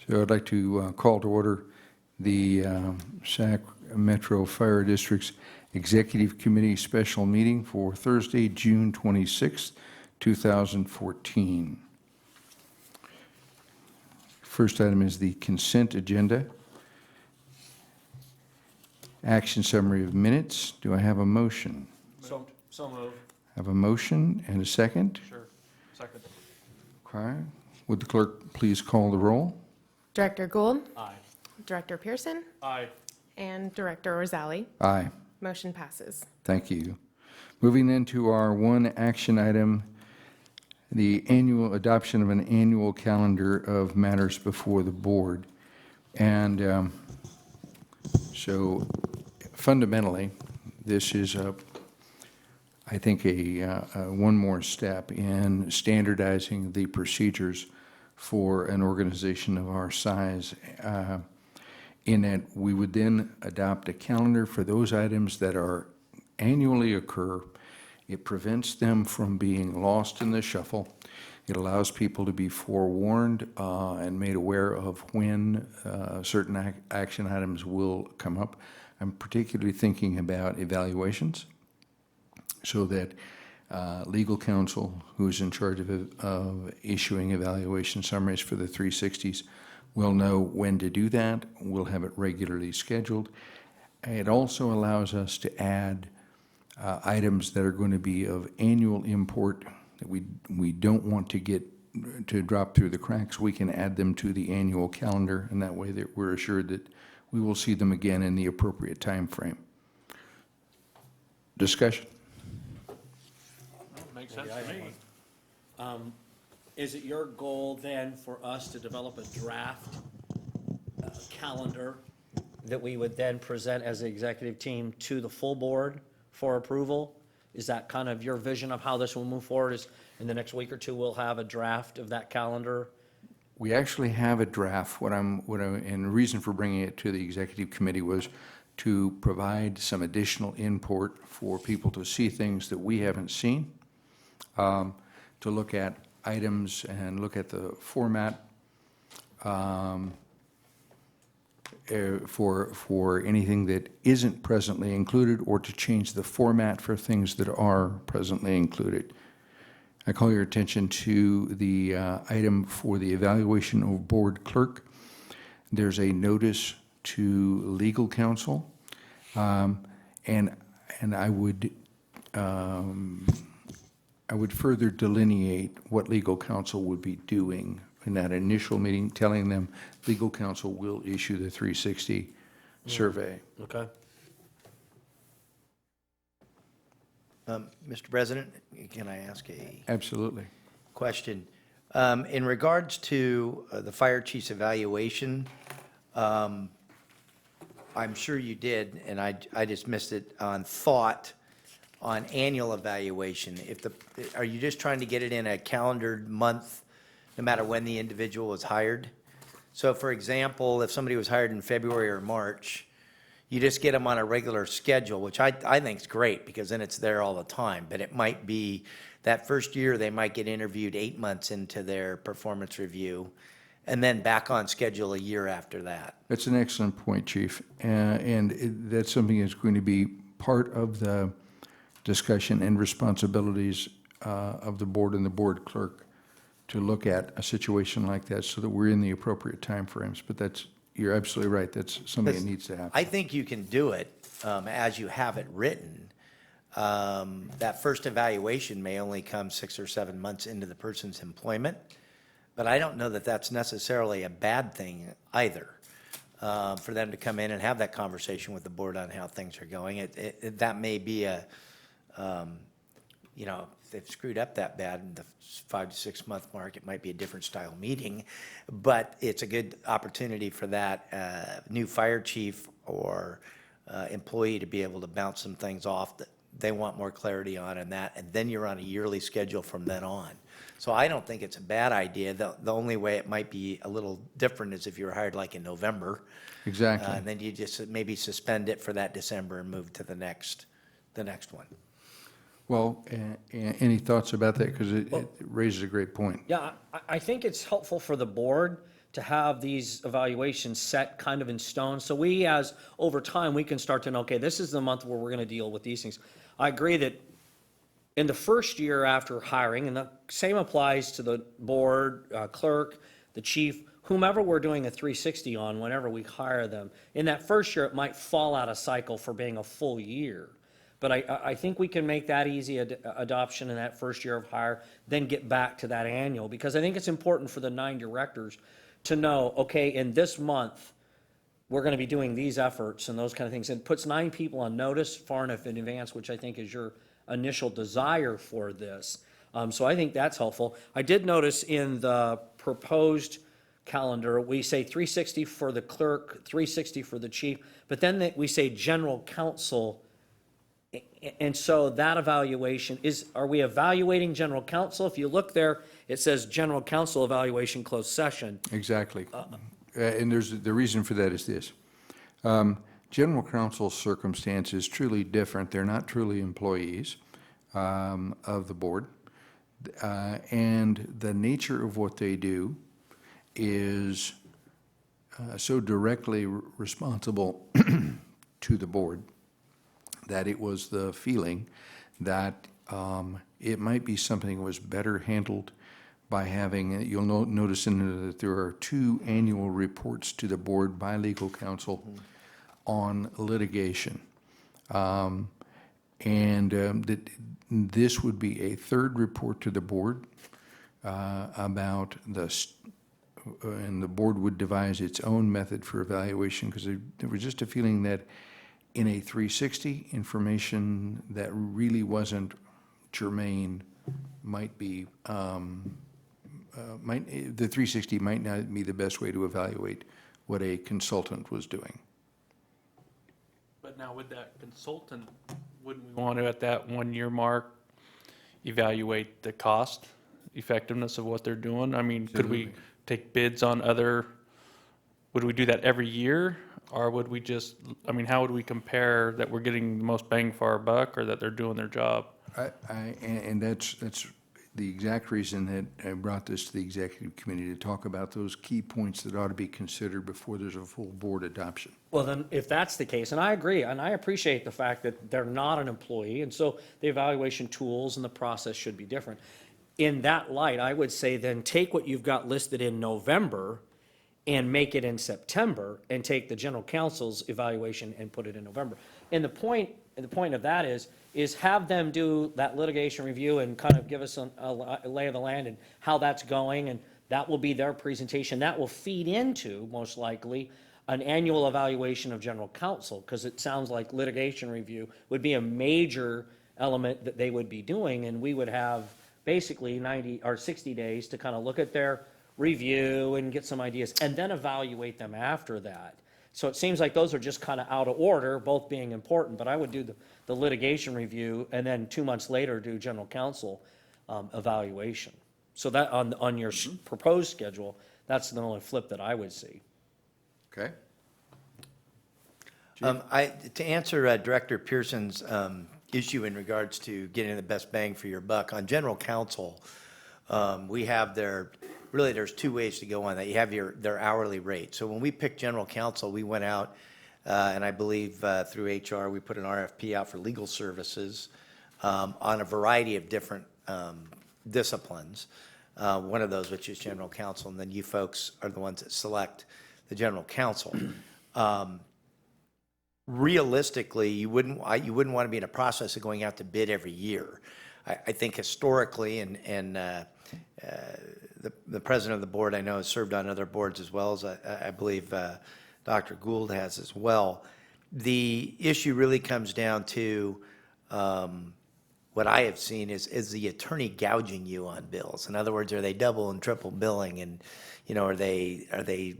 So I'd like to call to order the Sac Metro Fire District's Executive Committee Special Meeting for Thursday, June 26, 2014. First item is the consent agenda. Action summary of minutes. Do I have a motion? So moved. Have a motion and a second? Sure. Second. Okay. Would the clerk please call the roll? Director Gould, Aye. Director Pearson, Aye. and Director Rosali. Aye. Motion passes. Thank you. Moving into our one action item, the annual adoption of an annual calendar of matters before the board. And so fundamentally, this is I think one more step in standardizing the procedures for an organization of our size, in that we would then adopt a calendar for those items that are annually occur. It prevents them from being lost in the shuffle. It allows people to be forewarned and made aware of when certain action items will come up. I'm particularly thinking about evaluations, so that legal counsel, who's in charge of issuing evaluation summaries for the 360s, will know when to do that. We'll have it regularly scheduled. It also allows us to add items that are going to be of annual import that we don't want to get to drop through the cracks. We can add them to the annual calendar, and that way that we're assured that we will see them again in the appropriate time frame. Discussion? Makes sense to me. Is it your goal then for us to develop a draft calendar that we would then present as the executive team to the full board for approval? Is that kind of your vision of how this will move forward? Is in the next week or two, we'll have a draft of that calendar? We actually have a draft. And the reason for bringing it to the executive committee was to provide some additional input for people to see things that we haven't seen, to look at items and look at the format for anything that isn't presently included, or to change the format for things that are presently included. I call your attention to the item for the evaluation of board clerk. There's a notice to legal counsel, and I would further delineate what legal counsel would be doing in that initial meeting, telling them legal counsel will issue the 360 survey. Okay. Mr. President, can I ask a Absolutely. question? In regards to the fire chief's evaluation, I'm sure you did, and I just missed it, on thought on annual evaluation. Are you just trying to get it in a calendared month, no matter when the individual was hired? So for example, if somebody was hired in February or March, you just get them on a regular schedule, which I think is great, because then it's there all the time. But it might be that first year they might get interviewed 8 months into their performance review, and then back on schedule a year after that. That's an excellent point, Chief. And that's something that's going to be part of the discussion and responsibilities of the board and the board clerk, to look at a situation like that so that we're in the appropriate timeframes. But you're absolutely right. That's something that needs to happen. I think you can do it as you have it written. That first evaluation may only come 6 or 7 months into the person's employment, but I don't know that that's necessarily a bad thing either, for them to come in and have that conversation with the board on how things are going. That may be if they've screwed up that bad in the 5 to 6 month mark, it might be a different style meeting, but it's a good opportunity for that new fire chief or employee to be able to bounce some things off that they want more clarity on, and then you're on a yearly schedule from then on. So I don't think it's a bad idea. The only way it might be a little different is if you were hired like in November. Exactly. And then you just maybe suspend it for that December and move to the next one. Well, any thoughts about that? Because it raises a great point. Yeah, I think it's helpful for the board to have these evaluations set kind of in stone. So we, as over time, we can start to know, okay, this is the month where we're going to deal with these things. I agree that in the first year after hiring, and the same applies to the board, clerk, the chief, whomever we're doing a 360 on whenever we hire them, in that first year, it might fall out of cycle for being a full year. But I think we can make that easy adoption in that first year of hire, then get back to that annual. Because I think it's important for the 9 directors to know, okay, in this month, we're going to be doing these efforts and those kind of things. And puts 9 people on notice far enough in advance, which I think is your initial desire for this. So I think that's helpful. I did notice in the proposed calendar, we say 360 for the clerk, 360 for the chief, but then we say general counsel. And so that evaluation is, are we evaluating general counsel? If you look there, it says general counsel evaluation closed session. Exactly. And the reason for that is this. General counsel's circumstance is truly different. They're not truly employees of the board. And the nature of what they do is so directly responsible to the board that it was the feeling that it might be something that was better handled by having, you'll notice in there that there are 2 annual reports to the board by legal counsel on litigation. That this would be a 3rd report to the board about and the board would devise its own method for evaluation, because there was just a feeling that in a 360, information that really wasn't germane might be, the 360 might not be the best way to evaluate what a consultant was doing. But now with that consultant, wouldn't we want to, at that 1-year mark, evaluate the cost effectiveness of what they're doing? I mean, could we take bids on would we do that every year? Or would we just, I mean, how would we compare that we're getting the most bang for our buck or that they're doing their job? And that's the exact reason that I brought this to the executive committee, to talk about those key points that ought to be considered before there's a full board adoption. Well, then, if that's the case, and I agree, and I appreciate the fact that they're not an employee, and so the evaluation tools and the process should be different. In that light, I would say then take what you've got listed in November and make it in September, and take the general counsel's evaluation and put it in November. And the point of that is have them do that litigation review and kind of give us a lay of the land and how that's going, and that will be their presentation. That will feed into, most likely, an annual evaluation of general counsel, because it sounds like litigation review would be a major element that they would be doing, and we would have basically 90 or 60 days to kind of look at their review and get some ideas, and then evaluate them after that. So it seems like those are just kind of out of order, both being important, but I would do the litigation review and then 2 months later do general counsel evaluation. So that on your proposed schedule, that's the only flip that I would see. Okay? To answer Director Pearson's issue in regards to getting the best bang for your buck, on general counsel, we have really there's 2 ways to go on that. You have their hourly rate. So when we picked general counsel, we went out, and I believe through HR, we put an RFP out for legal services on a variety of different disciplines. One of those, which is general counsel, and then you folks are the ones that select the general counsel. Realistically, you wouldn't want to be in a process of going out to bid every year. I think historically, and the president of the board I know has served on other boards as well, as I believe Dr. Gould has as well. The issue really comes down to what I have seen is the attorney gouging you on bills. In other words, are they double and triple billing, and are they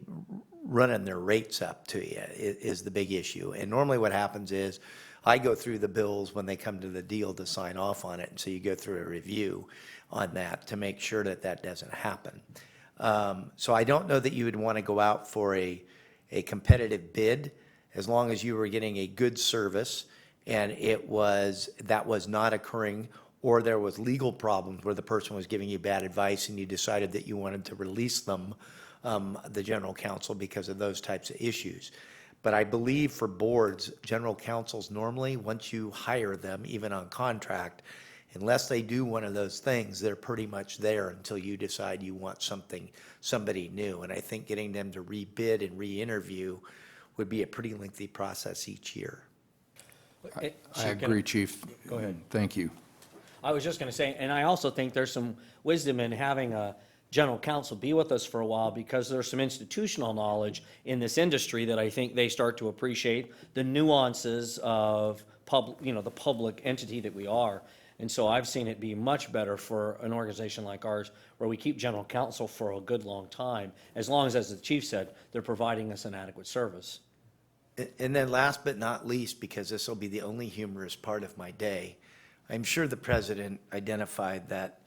running their rates up to you is the big issue. And normally what happens is I go through the bills when they come to the deal to sign off on it, and so you go through a review on that to make sure that doesn't happen. So I don't know that you would want to go out for a competitive bid as long as you were getting a good service and that was not occurring, or there was legal problems where the person was giving you bad advice and you decided that you wanted to release them the general counsel because of those types of issues. But I believe for boards, general counsels normally, once you hire them, even on contract, unless they do one of those things, they're pretty much there until you decide you want somebody new. And I think getting them to rebid and re-interview would be a pretty lengthy process each year. I agree, Chief. Go ahead. Thank you. I was just going to say, and I also think there's some wisdom in having a general counsel be with us for a while, because there's some institutional knowledge in this industry that I think they start to appreciate the nuances of the public entity that we are. And so I've seen it be much better for an organization like ours, where we keep general counsel for a good long time, as long as the chief said, they're providing us an adequate service. And then last but not least, because this will be the only humorous part of my day, I'm sure the president identified that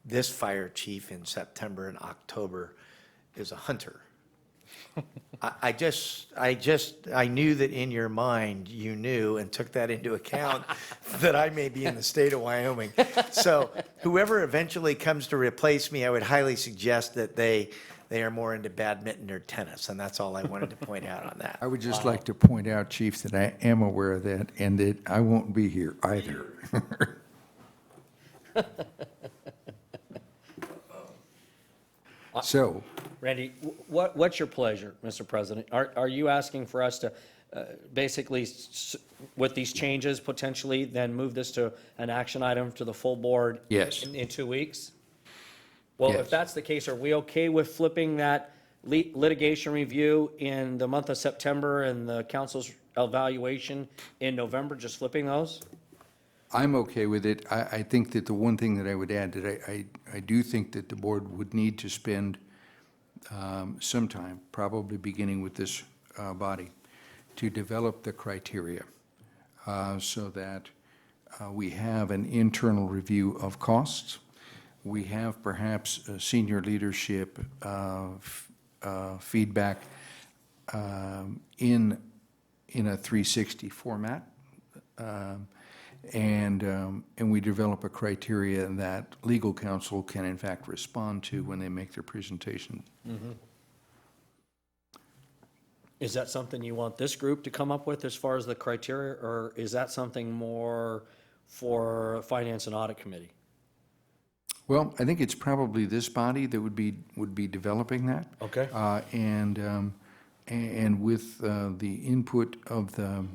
this fire chief in September and October is a hunter. I knew that in your mind you knew and took that into account that I may be in the state of Wyoming. So whoever eventually comes to replace me, I would highly suggest that they are more into badminton or tennis, and that's all I wanted to point out on that. I would just like to point out, Chief, that I am aware of that and that I won't be here either. So, Randy, what's your pleasure, Mr. President? Are you asking for us to basically, with these changes, potentially then move this to an action item to the full board? Yes. In 2 weeks? Well, Yes. if that's the case, are we okay with flipping that litigation review in the month of September and the council's evaluation in November, just flipping those? I'm okay with it. I think that the one thing that I would add, that I do think that the board would need to spend some time, probably beginning with this body, to develop the criteria so that we have an internal review of costs. We have perhaps senior leadership feedback in a 360 format. And we develop a criteria that legal counsel can in fact respond to when they make their presentation. Is that something you want this group to come up with as far as the criteria, or is that something more for Finance and Audit Committee? Well, I think it's probably this body that would be developing that. Okay. And with the input of the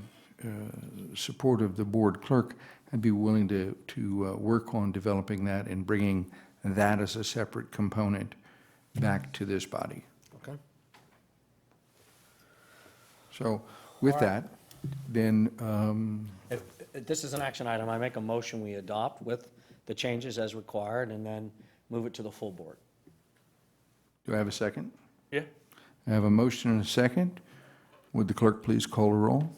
support of the board clerk, I'd be willing to work on developing that and bringing that as a separate component back to this body. Okay. So with that, then, If this is an action item, I make a motion we adopt with the changes as required, and then move it to the full board. do I have a second? Yeah. I have a motion and a second. Would the clerk please call a roll?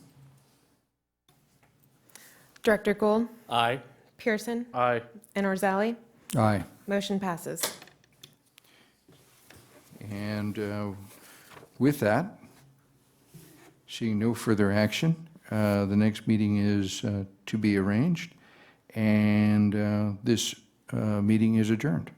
Director Gould, Aye. Pearson, Aye. and Orzali. Aye. Motion passes. And with that, seeing no further action, the next meeting is to be arranged, and this meeting is adjourned.